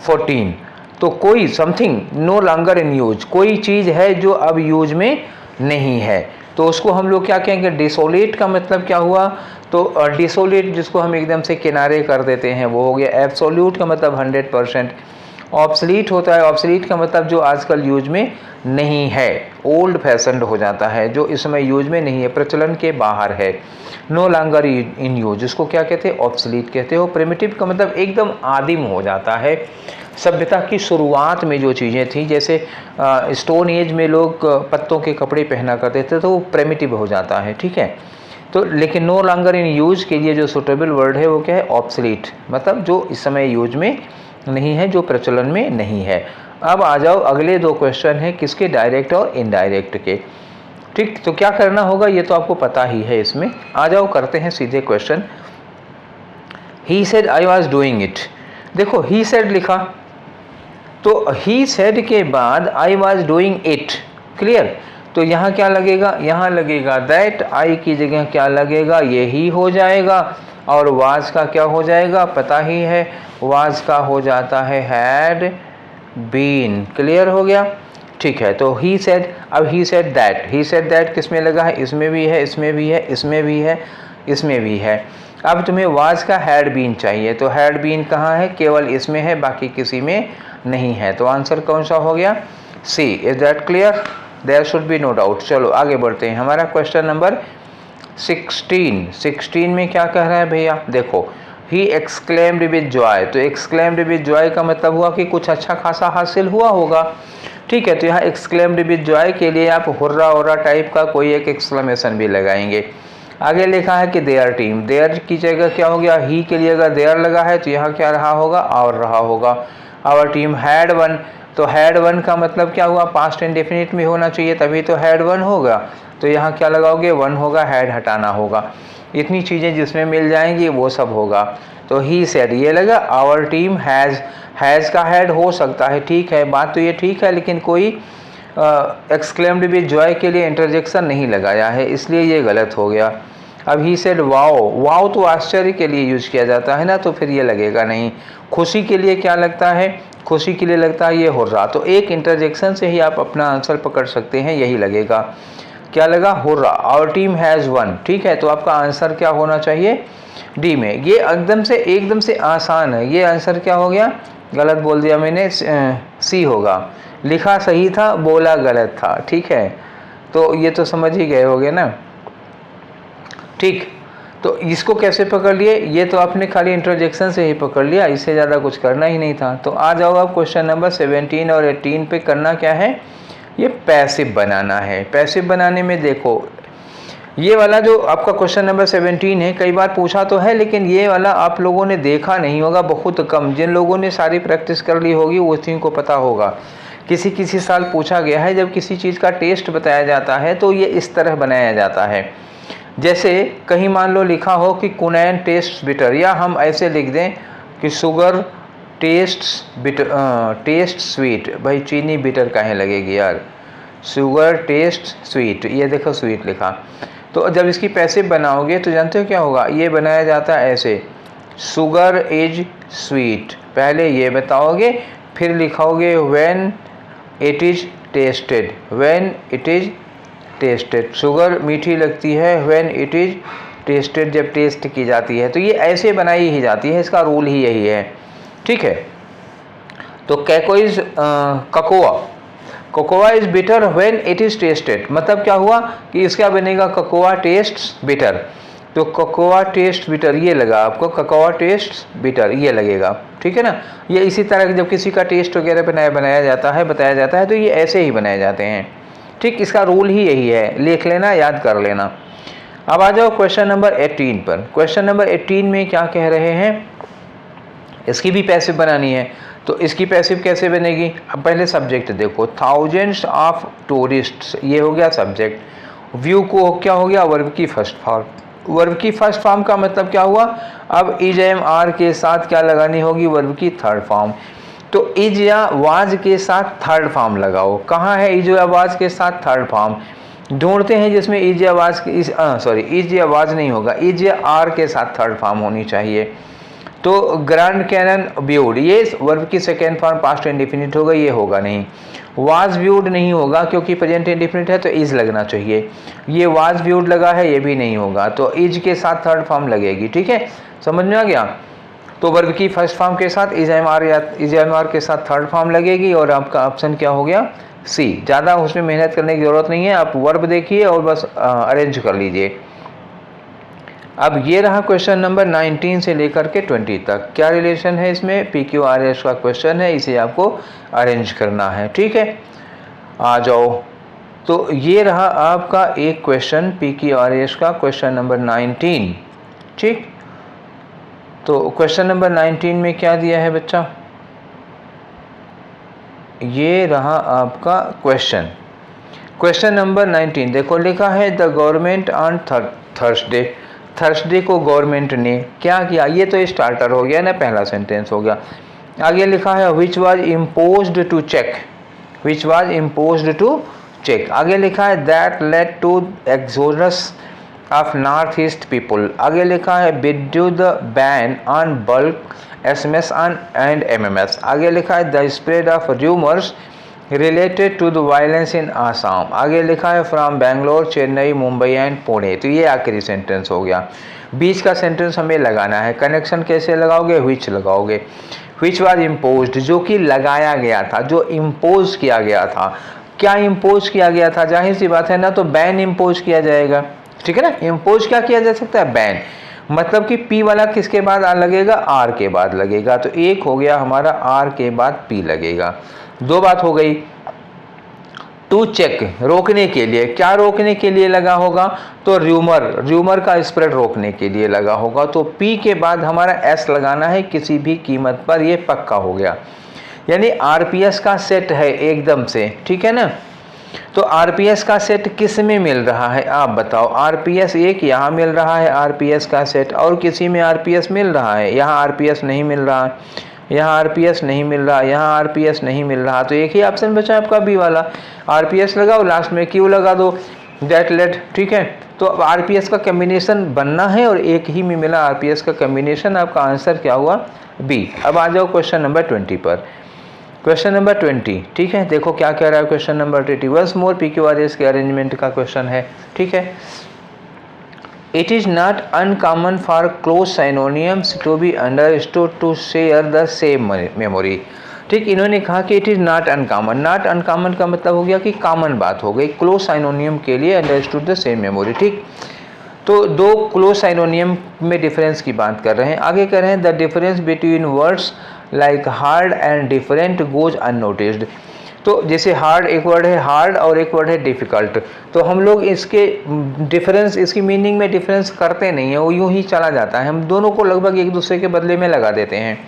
14। तो कोई something no longer in use, कोई चीज़ है जो अब यूज में नहीं है, तो उसको हम लोग क्या कहेंगे? डिसोलेट का मतलब क्या हुआ? तो डिसोलेट जिसको हम एकदम से किनारे कर देते हैं वो हो गया। एब्सोल्यूट का मतलब 100%। ऑब्सलीट होता है, ऑब्सलीट का मतलब जो आजकल यूज में नहीं है, ओल्ड फैशन्ड हो जाता है, जो इस समय यूज में नहीं है, प्रचलन के बाहर है। नो लॉन्गर इन यूज, जिसको क्या कहते हैं? ऑब्सलीट कहते हो। प्रिमिटिव का मतलब एकदम आदिम हो जाता है। सभ्यता की शुरुआत में जो चीज़ें थी, जैसे स्टोन एज में लोग पत्तों के कपड़े पहना करते थे, तो वो प्रिमिटिव हो जाता है। ठीक है, तो लेकिन नो लॉन्गर इन यूज के लिए जो सुटेबल वर्ड है वो क्या है? ऑब्सलीट, मतलब जो इस समय यूज में नहीं है, जो प्रचलन में नहीं है। अब आ जाओ अगले दो क्वेश्चन हैं किसके? डायरेक्ट और इनडायरेक्ट के। ठीक, तो क्या करना होगा ये तो आपको पता ही है। इसमें आ जाओ करते हैं सीधे question. He said I was doing it. देखो ही सेड लिखा, तो ही सेड के बाद I was doing it, clear. तो यहाँ क्या लगेगा? यहाँ लगेगा दैट, आई की जगह क्या लगेगा? ये ही हो जाएगा, और वाज का क्या हो जाएगा? पता ही है, वाज का हो जाता है हैड बीन। क्लियर हो गया? ठीक है, तो ही सेड, अब he said that, he said that किस में लगा है? इसमें भी है, इसमें भी है, इसमें भी है, इसमें भी है। अब तुम्हें वाज का हैड बीन चाहिए, तो हैड बीन कहाँ है? केवल इसमें है, बाकी किसी में नहीं है। तो आंसर कौन सा हो गया? C. Is that clear? There should be no doubt. चलो आगे बढ़ते हैं। हमारा क्वेश्चन नंबर 16 में क्या कह रहा है भैया? देखो, ही एक्सक्लेम्ड विद जॉय। तो एक्सक्लेम्ड विद जॉय का मतलब हुआ कि कुछ अच्छा खासा हासिल हुआ होगा। ठीक है, तो यहाँ एक्सक्लेम्ड विद जॉय के लिए आप हुर्रा हुर्रा टाइप का कोई एक एक्सक्लेमेशन भी लगाएंगे। आगे लिखा है कि देयर टीम, देयर की जगह क्या हो गया? ही के लिए अगर देयर लगा है तो यहाँ क्या रहा होगा? और रहा होगा। आवर टीम हैड वन, तो हैड वन का मतलब क्या हुआ? पास्ट इंडेफिनिट में होना चाहिए, तभी तो हैड वन होगा। तो यहाँ क्या लगाओगे? वन होगा, हैड हटाना होगा। इतनी चीज़ें जिसमें मिल जाएंगी वो सब होगा। तो ही सेड ये लगा, आवर टीम हैज़ का हैड हो सकता है, ठीक है, बात तो ये ठीक है, लेकिन कोई एक्सक्लेम्ड विद जॉय के लिए इंटरजेक्शन नहीं लगाया है, इसलिए ये गलत हो गया। अब ही सेड वाओ, वाओ तो आश्चर्य के लिए यूज किया जाता है ना, तो फिर ये लगेगा नहीं। खुशी के लिए क्या लगता है? खुशी के लिए लगता है ये हुर्रा। तो एक इंटरजेक्शन से ही आप अपना आंसर पकड़ सकते हैं, यही लगेगा। क्या लगा? Hurrah. Our team has won. ठीक है, तो आपका आंसर क्या होना चाहिए? डी में। ये एकदम से आसान है। ये आंसर क्या हो गया? गलत बोल दिया मैंने, सी होगा। लिखा सही था, बोला गलत था। ठीक है, तो ये तो समझ ही गए होगे ना। ठीक, तो इसको कैसे पकड़ लिए? ये तो आपने खाली इंट्रोजेक्शन से ही पकड़ लिया, इससे ज़्यादा कुछ करना ही नहीं था। तो आ जाओ आप क्वेश्चन नंबर 17 और 18 पे। करना क्या है? ये पैसिव बनाना है। पैसिव बनाने में देखो, ये वाला जो आपका क्वेश्चन नंबर 17 है, कई बार पूछा तो है, लेकिन ये वाला आप लोगों ने देखा नहीं होगा, बहुत कम। जिन लोगों ने सारी प्रैक्टिस कर ली होगी उसी को पता होगा। किसी किसी साल पूछा गया है, जब किसी चीज़ का टेस्ट बताया जाता है तो ये इस तरह बनाया जाता है। जैसे कहीं मान लो लिखा हो कि कुनैन टेस्ट बिटर, या हम ऐसे लिख दें कि sugar test bitter, test sweet. भाई चीनी बिटर काहे लगेगी यार, शुगर टेस्ट स्वीट, ये देखो स्वीट लिखा। तो जब इसकी पैसिव बनाओगे तो जानते हो क्या होगा, ये बनाया जाता है ऐसे, शुगर इज स्वीट, पहले ये बताओगे फिर लिखोगे when it is tested, when it is tested. Sugar मीठी लगती है व्हेन इट इज टेस्टेड, जब टेस्ट की जाती है। तो ये ऐसे बनाई ही जाती है, इसका रूल ही यही है, ठीक है। तो कैकोइज cocoa, cocoa is bitter when it is tasted, मतलब क्या हुआ कि इसका बनेगा कोकोआ टेस्ट बिटर। तो कोकोआ टेस्ट बिटर ये लगा आपको, कोकोआ टेस्ट बिटर ये लगेगा, ठीक है ना। ये इसी तरह जब किसी का टेस्ट वगैरह बनाया जाता है, बताया जाता है, तो ये ऐसे ही बनाए जाते हैं, ठीक। इसका रूल ही यही है, लिख लेना, याद कर लेना। अब आ जाओ क्वेश्चन नंबर 18 पर। क्वेश्चन नंबर 18 में क्या कह रहे हैं, इसकी भी पैसिव बनानी है। तो इसकी पैसिव कैसे बनेगी, अब पहले सब्जेक्ट देखो, थाउजेंड्स ऑफ टूरिस्ट्स, ये हो गया सब्जेक्ट। व्यू को क्या हो गया, वर्ब की फर्स्ट फॉर्म। वर्ब की फर्स्ट फॉर्म का मतलब क्या हुआ, अब इज एम आर के साथ क्या लगानी होगी, वर्ब की थर्ड फॉर्म। तो इज या वाज के साथ थर्ड फॉर्म लगाओ। कहाँ है इज या वाज के साथ थर्ड फॉर्म, ढूंढते हैं जिसमें इज या वाज इज या वाज नहीं होगा, इज या आर के साथ थर्ड फॉर्म होनी चाहिए। तो ग्रैंड कैनन व्यूड, ये वर्ब की सेकेंड फॉर्म पास्ट इंडेफिनिट होगा, ये होगा नहीं। वाज व्यूड नहीं होगा क्योंकि प्रेजेंट इंडेफिनिट है, तो इज लगना चाहिए। ये वाज व्यूड लगा है, ये भी नहीं होगा, तो इज के साथ थर्ड फॉर्म लगेगी, ठीक है, समझ में आ गया। तो वर्ब की फर्स्ट फॉर्म के साथ इज एम आर या इज एम आर के साथ थर्ड फॉर्म लगेगी, और आपका ऑप्शन क्या हो गया, सी। ज़्यादा उसमें मेहनत करने की ज़रूरत नहीं है, आप वर्ब देखिए और बस अरेंज कर लीजिए। अब ये रहा क्वेश्चन नंबर 19 से लेकर के 20 तक। क्या रिलेशन है इसमें, PQRS का क्वेश्चन है, इसे आपको अरेंज करना है, ठीक है। आ जाओ, तो ये रहा आपका एक क्वेश्चन PQRS का, क्वेश्चन नंबर 19, ठीक। तो क्वेश्चन नंबर 19 में क्या दिया है बच्चा, ये रहा आपका क्वेश्चन। क्वेश्चन नंबर 19 देखो, लिखा है the government on Thursday, Thursday को गवर्नमेंट ने क्या किया, ये तो स्टार्टर हो गया ना, पहला सेंटेंस हो गया। आगे लिखा है which was imposed to check, which was imposed to check. आगे लिखा है that led to exodus of north east people. आगे लिखा है विड्यू the ban on bulk SMS and MMS। आगे लिखा है the spread of rumours related to the violence in Assam. आगे लिखा है फ्रॉम बेंगलोर, चेन्नई, मुंबई एंड पुणे। तो ये आखिरी सेंटेंस हो गया। बीच का सेंटेंस हमें लगाना है। कनेक्शन कैसे लगाओगे, व्हिच लगाओगे। व्हिच वाज इम्पोज्ड, जो कि लगाया गया था, जो इम्पोज किया गया था। क्या इम्पोज किया गया था, जाहिर सी बात है ना, तो बैन इम्पोज किया जाएगा, ठीक है ना। इम्पोज क्या किया जा सकता है, बैन, मतलब कि P वाला किसके बाद लगेगा, R के बाद लगेगा। तो एक हो गया हमारा, R के बाद P लगेगा। दो बात हो गई। टू चेक, रोकने के लिए, क्या रोकने के लिए लगा होगा, तो र्यूमर, र्यूमर का स्प्रेड रोकने के लिए लगा होगा। तो P के बाद हमारा S लगाना है किसी भी कीमत पर, ये पक्का हो गया। यानी RPS का सेट है एकदम से, ठीक है ना। तो RPS का सेट किस में मिल रहा है, आप बताओ। RPS एक यहाँ मिल रहा है RPS का सेट, और किसी में RPS मिल रहा है, यहाँ RPS नहीं मिल रहा, यहाँ RPS नहीं मिल रहा, यहाँ RPS नहीं मिल रहा। तो एक ही ऑप्शन बचा आपका बी वाला, RPS लगाओ, लास्ट में Q लगा दो, दैट लेट, ठीक है। तो RPS का कम्बिनेशन बनना है और एक ही में मिला RPS का कम्बिनेशन, आपका आंसर क्या हुआ, बी। अब आ जाओ क्वेश्चन नंबर 20 पर। क्वेश्चन नंबर 20, ठीक है, देखो क्या कह रहा है question number 20। Once more PQRS के अरेंजमेंट का क्वेश्चन है, ठीक है। It is not uncommon for close synonyms to be understood to share the same memory, ठीक। इन्होंने कहा कि it is not uncommon. Not uncommon का मतलब हो गया कि कॉमन बात हो गई, क्लोज साइनोनियम के लिए अंडरस्टूड द सेम मेमोरी, ठीक। तो दो क्लोज साइनोनियम में डिफरेंस की बात कर रहे हैं। आगे कह रहे हैं the difference between words like hard and different goes unnoticed. तो जैसे हार्ड एक वर्ड है हार्ड और एक वर्ड है डिफ़िकल्ट, तो हम लोग इसके डिफरेंस, इसकी मीनिंग में डिफरेंस करते नहीं है, वो यूँ ही चला जाता है, हम दोनों को लगभग एक दूसरे के बदले में लगा देते हैं।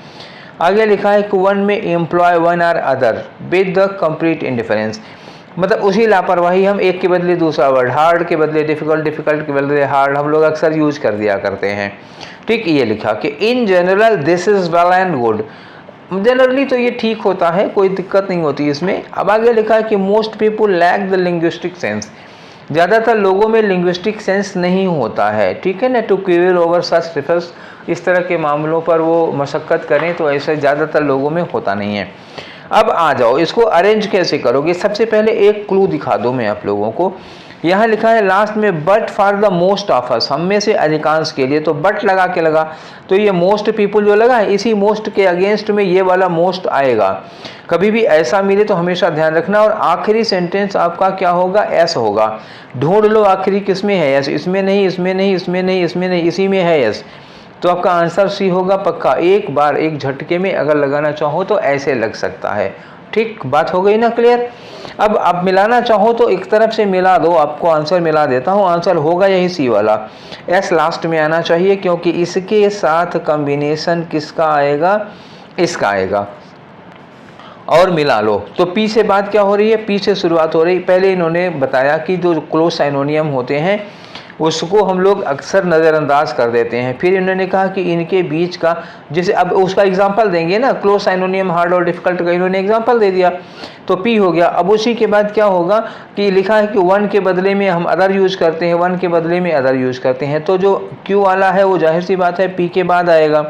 आगे लिखा है कि वन में employ one or other with the complete indifference, मतलब उसी लापरवाही हम एक के बदले दूसरा वर्ड, हार्ड के बदले डिफ़िकल्ट, डिफ़िकल्ट के बदले हार्ड, हम लोग अक्सर यूज कर दिया करते हैं। ठीक, ये लिखा कि in general this is well and good, generally तो ये ठीक होता है, कोई दिक्कत नहीं होती इसमें। अब आगे लिखा है कि most people lack the linguistic sense, ज़्यादातर लोगों में लिंग्विस्टिक सेंस नहीं होता है, ठीक है ना, to quarrel over such trifles, इस तरह के मामलों पर वो मशक्क़त करें, तो ऐसे ज़्यादातर लोगों में होता नहीं है। अब आ जाओ, इसको अरेंज कैसे करोगे। सबसे पहले एक क्लू दिखा दूँ मैं आप लोगों को, यहाँ लिखा है लास्ट में but for the most of us, हम में से अधिकांश के लिए, तो बट लगा के लगा, तो ये मोस्ट पीपल जो लगा है, इसी मोस्ट के अगेंस्ट में ये वाला मोस्ट आएगा। कभी भी ऐसा मिले तो हमेशा ध्यान रखना। और आखिरी सेंटेंस आपका क्या होगा, एस होगा। ढूंढ लो आखिरी किस में है एस, इसमें नहीं, इसमें नहीं, इसमें नहीं, इसमें नहीं, इसी में है एस, तो आपका आंसर सी होगा पक्का। एक बार एक झटके में अगर लगाना चाहो तो ऐसे लग सकता है। ठीक, बात हो गई ना क्लियर। अब आप मिलाना चाहो तो एक तरफ से मिला दो, आपको आंसर मिला देता हूँ, आंसर होगा यही सी वाला, एस लास्ट में आना चाहिए, क्योंकि इसके साथ कॉम्बिनेशन किसका आएगा, इसका आएगा। और मिला लो, तो पी से बात क्या हो रही है, पी से शुरुआत हो रही। पहले इन्होंने बताया कि जो क्लोज साइनोनियम होते हैं उसको हम लोग अक्सर नज़रअंदाज कर देते हैं। फिर इन्होंने कहा कि इनके बीच का, जैसे अब उसका एग्जांपल देंगे ना, क्लोज साइनोनियम हार्ड और डिफिकल्ट का इन्होंने एग्जांपल दे दिया, तो पी हो गया। अब उसी के बाद क्या होगा कि लिखा है कि वन के बदले में हम अदर यूज करते हैं, वन के बदले में अदर यूज करते हैं, तो जो क्यू वाला है वो जाहिर सी बात है पी के बाद आएगा।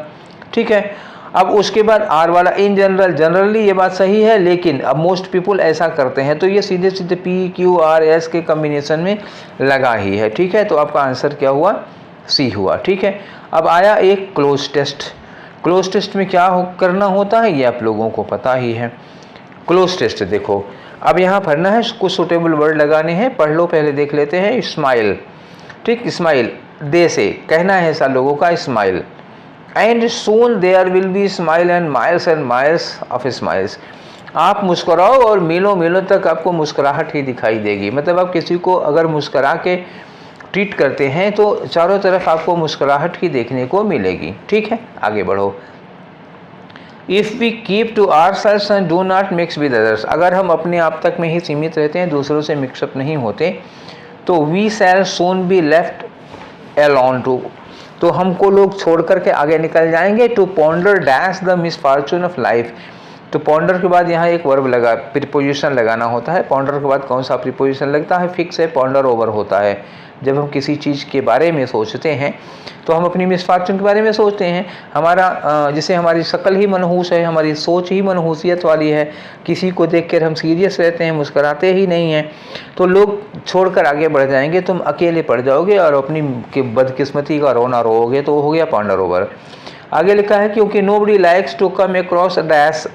ठीक है, अब उसके बाद आर वाला इन जनरल, जनरली ये बात सही है, लेकिन अब मोस्ट पीपल ऐसा करते हैं, तो ये सीधे सीधे पी क्यू आर एस के कम्बिनेशन में लगा ही है। ठीक है, तो आपका आंसर क्या हुआ, सी हुआ। ठीक है, अब आया एक क्लोज टेस्ट। क्लोज टेस्ट में क्या करना होता है ये आप लोगों को पता ही है। क्लोज टेस्ट देखो, अब यहाँ पढ़ना है, कुछ सुटेबल वर्ड लगाने हैं, पढ़ लो, पहले देख लेते हैं। स्माइल, ठीक, स्माइल दे से कहना है ऐसा लोगों का, smile, and soon there will be smile and miles of smiles, आप मुस्कुराओ और मीलों मीलों तक आपको मुस्कुराहट ही दिखाई देगी। मतलब आप किसी को अगर मुस्कुरा के ट्रीट करते हैं तो चारों तरफ आपको मुस्कुराहट ही देखने को मिलेगी। ठीक है, आगे बढ़ो। If we keep to ourselves and do not mix with others, अगर हम अपने आप तक में ही सीमित रहते हैं, दूसरों से मिक्सअप नहीं होते, तो we shall soon be left alone too, तो हमको लोग छोड़ करके आगे निकल जाएंगे। To ponder dash the misfortune of life, तो पॉन्डर के बाद यहाँ एक वर्ब लगा, प्रीपोजिशन लगाना होता है। पॉन्डर के बाद कौन सा प्रीपोजिशन लगता है, फिक्स है, पॉन्डर ओवर होता है। जब हम किसी चीज़ के बारे में सोचते हैं तो हम अपनी मिसफॉर्चून के बारे में सोचते हैं। हमारा जैसे हमारी शक्ल ही मनहूस है, हमारी सोच ही मनहूसियत वाली है, किसी को देखकर हम सीरियस रहते हैं, मुस्कुराते ही नहीं हैं, तो लोग छोड़कर आगे बढ़ जाएंगे, तुम अकेले पड़ जाओगे और अपनी बदकिस्मती का रोना रोओगे, तो हो गया पॉन्डर ओवर। आगे लिखा है क्योंकि nobody likes to come across dash,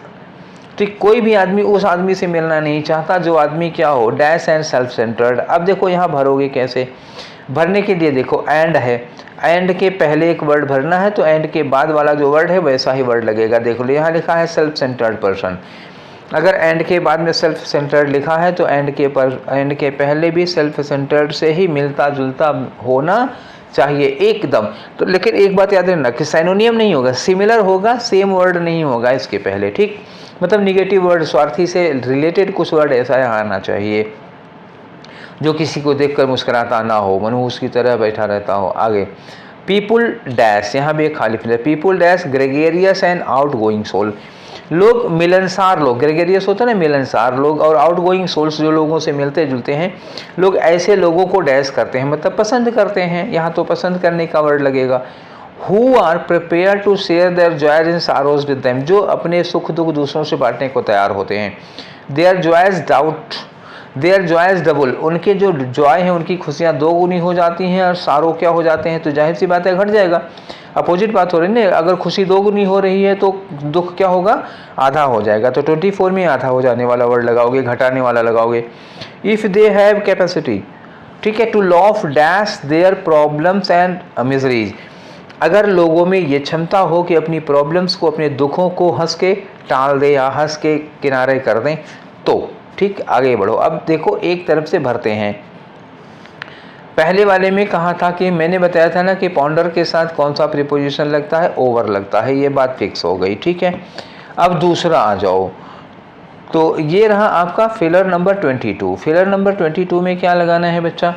तो कोई भी आदमी उस आदमी से मिलना नहीं चाहता जो आदमी क्या हो, डैश एंड सेल्फ सेंटर्ड। अब देखो यहाँ भरोगे कैसे, भरने के लिए देखो एंड है, एंड के पहले एक वर्ड भरना है, तो एंड के बाद वाला जो वर्ड है वैसा ही वर्ड लगेगा। देख लो यहाँ लिखा है सेल्फ सेंटर्ड पर्सन, अगर एंड के बाद में सेल्फ सेंटर्ड लिखा है तो एंड के पहले भी सेल्फ सेंटर्ड से ही मिलता जुलता होना चाहिए एकदम। तो लेकिन एक बात याद रखना कि साइनोनियम नहीं होगा, सिमिलर होगा, सेम वर्ड नहीं होगा इसके पहले। ठीक, मतलब निगेटिव वर्ड, स्वार्थी से रिलेटेड कुछ वर्ड ऐसा आना चाहिए जो किसी को देखकर मुस्कुराता ना हो, मनहूस की तरह बैठा रहता हो। आगे पीपुल डैश, यहाँ भी एक खाली फिल है, people dash gregarious and outgoing soul, लोग मिलनसार लोग, ग्रेगेरियस होता है ना मिलनसार लोग, और आउट गोइंग सोल्स जो लोगों से मिलते जुलते हैं, लोग ऐसे लोगों को डैश करते हैं, मतलब पसंद करते हैं। यहाँ तो पसंद करने का वर्ड लगेगा। Who are prepare to share their joys and sorrows with them, जो अपने सुख दुख दूसरों से बांटने को तैयार होते हैं। Their joys doubt, their joys double, उनके जो जॉय हैं उनकी खुशियाँ दो गुनी हो जाती हैं, और सारों क्या हो जाते हैं, तो जाहिर सी बात है घट जाएगा। अपोजिट बात हो रही है ना, अगर खुशी दो गुनी हो रही है तो दुख क्या होगा, आधा हो जाएगा। तो 24 में आधा हो जाने वाला वर्ड लगाओगे, घटाने वाला लगाओगे। इफ़ दे हैव कैपेसिटी, ठीक है, to laugh dash their problems and miseries, अगर लोगों में ये क्षमता हो कि अपनी प्रॉब्लम्स को, अपने दुखों को हंस के टाल दे या हंस के किनारे कर दें, तो ठीक, आगे बढ़ो। अब देखो एक तरफ से भरते हैं। पहले वाले में कहा था कि मैंने बताया था ना कि पाउंडर के साथ कौन सा प्रीपोजिशन लगता है, ओवर लगता है, ये बात फिक्स हो गई, ठीक है। अब दूसरा आ जाओ, तो ये रहा आपका फिलर नंबर 22। फिलर नंबर 22 में क्या लगाना है बच्चा,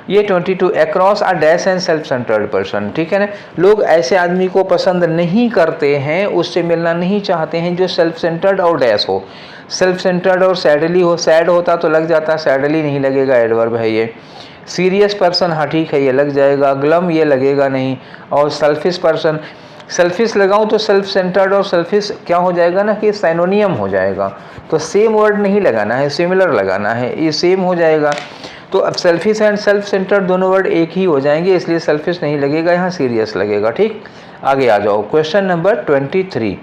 ये 22 across a dash and self centred person, ठीक है ना। लोग ऐसे आदमी को पसंद नहीं करते हैं, उससे मिलना नहीं चाहते हैं जो सेल्फ सेंटर्ड और डैश हो। सेल्फ सेंटर्ड और सैडली हो, सैड होता तो लग जाता, सैडली नहीं लगेगा, एडवर्ब है ये। सीरियस पर्सन, हाँ ठीक है ये लग जाएगा, ग्लम ये लगेगा नहीं। और सेल्फिश पर्सन, सेल्फिश लगाऊं तो सेल्फ सेंटर्ड और सेल्फिश क्या हो जाएगा ना कि साइनोनियम हो जाएगा, तो सेम वर्ड नहीं लगाना है, सिमिलर लगाना है, ये सेम हो जाएगा। तो अब सेल्फिश एंड सेल्फ सेंटर्ड दोनों वर्ड एक ही हो जाएंगे, इसलिए सेल्फिश नहीं लगेगा, यहाँ सीरियस लगेगा, ठीक। आगे आ जाओ, क्वेश्चन नंबर 23।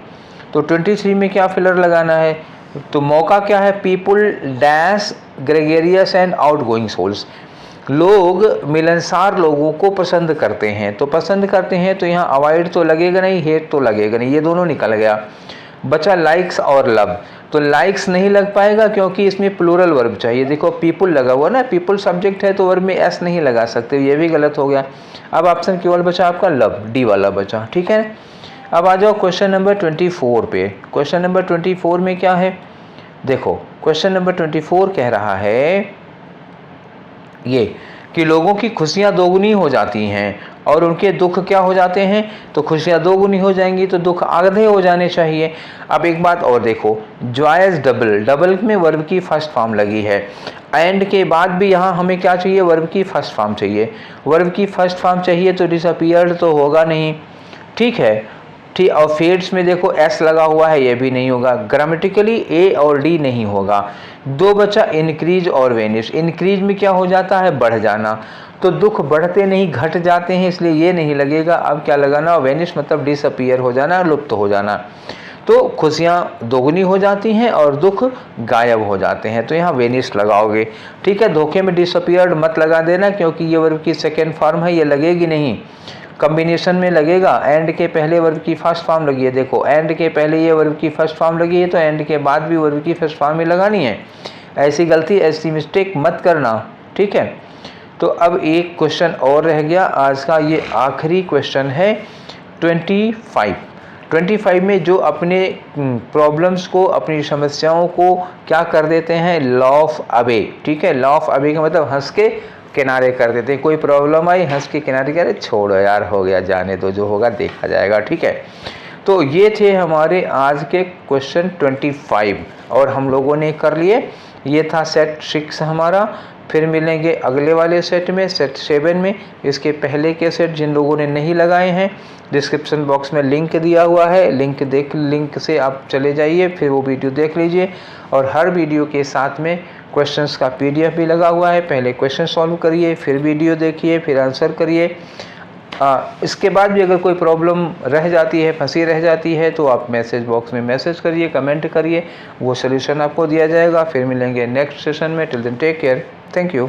तो 23 में क्या फिलर लगाना है, तो मौका क्या है, people dash gregarious and outgoing souls, लोग मिलनसार लोगों को पसंद करते हैं। तो पसंद करते हैं तो यहाँ अवॉइड तो लगेगा नहीं, हेट तो लगेगा नहीं, ये दोनों निकल गया। बचा लाइक्स और लव, तो लाइक्स नहीं लग पाएगा क्योंकि इसमें प्लूरल वर्ब चाहिए। देखो पीपुल लगा हुआ ना, पीपुल सब्जेक्ट है तो वर्ब में एस नहीं लगा सकते, ये भी गलत हो गया। अब ऑप्शन केवल बचा आपका लव, डी वाला बचा, ठीक है। अब आ जाओ क्वेश्चन नंबर 24 पे। क्वेश्चन नंबर 24 में क्या है, देखो क्वेश्चन नंबर 24 कह रहा है ये कि लोगों की खुशियां दोगुनी हो जाती हैं और उनके दुख क्या हो जाते हैं, तो खुशियां दोगुनी हो जाएंगी तो दुख आधे हो जाने चाहिए। अब एक बात और देखो, जॉयस डबल, डबल में वर्ब की फर्स्ट फॉर्म लगी है, एंड के बाद भी यहाँ हमें क्या चाहिए, वर्ब की फर्स्ट फॉर्म चाहिए। वर्ब की फर्स्ट फॉर्म चाहिए तो डिसअपीयर्ड तो होगा नहीं, ठीक है, ठीक। और फेड्स में देखो एस लगा हुआ है, ये भी नहीं होगा। ग्रामेटिकली ए और डी नहीं होगा। दो बचा इंक्रीज और वेनिश, इंक्रीज में क्या हो जाता है, बढ़ जाना, तो दुख बढ़ते नहीं घट जाते हैं, इसलिए ये नहीं लगेगा। अब क्या लगाना, वेनिश मतलब डिसअपीयर हो जाना, लुप्त हो जाना। तो खुशियाँ दोगुनी हो जाती हैं और दुख गायब हो जाते हैं, तो यहाँ वेनिश लगाओगे, ठीक है। धोखे में डिसअपीयर्ड मत लगा देना क्योंकि ये वर्ब की सेकेंड फॉर्म है, ये लगेगी नहीं, कॉम्बिनेशन में लगेगा। एंड के पहले वर्ब की फर्स्ट फॉर्म लगी है, देखो एंड के पहले ये वर्ब की फर्स्ट फॉर्म लगी है तो एंड के बाद भी वर्ब की फर्स्ट फॉर्म ही लगानी है। ऐसी गलती, ऐसी मिस्टेक मत करना, ठीक है। तो अब एक क्वेश्चन और रह गया आज का, ये आखिरी क्वेश्चन है 25 में जो अपने प्रॉब्लम्स को, अपनी समस्याओं को क्या कर देते हैं, लॉफ अवे, ठीक है। लॉफ अवे का मतलब हंस के किनारे कर देते हैं। कोई प्रॉब्लम आई, हंस के किनारे करे, छोड़ो यार हो गया, जाने दो, जो होगा देखा जाएगा, ठीक है। तो ये थे हमारे आज के क्वेश्चन 25 और हम लोगों ने कर लिए। ये था सेट 6 हमारा। फिर मिलेंगे अगले वाले सेट में, सेट 7 में। इसके पहले के सेट जिन लोगों ने नहीं लगाए हैं, डिस्क्रिप्शन बॉक्स में लिंक दिया हुआ है, लिंक से आप चले जाइए, फिर वो वीडियो देख लीजिए। और हर वीडियो के साथ में क्वेश्चंस का PDF भी लगा हुआ है, पहले क्वेश्चन सॉल्व करिए, फिर वीडियो देखिए, फिर आंसर करिए। इसके बाद भी अगर कोई प्रॉब्लम रह जाती है, फंसी रह जाती है, तो आप मैसेज बॉक्स में मैसेज करिए, कमेंट करिए, वो सोल्यूशन आपको दिया जाएगा। फिर मिलेंगे नेक्स्ट सेशन में। Till then take care, thank you.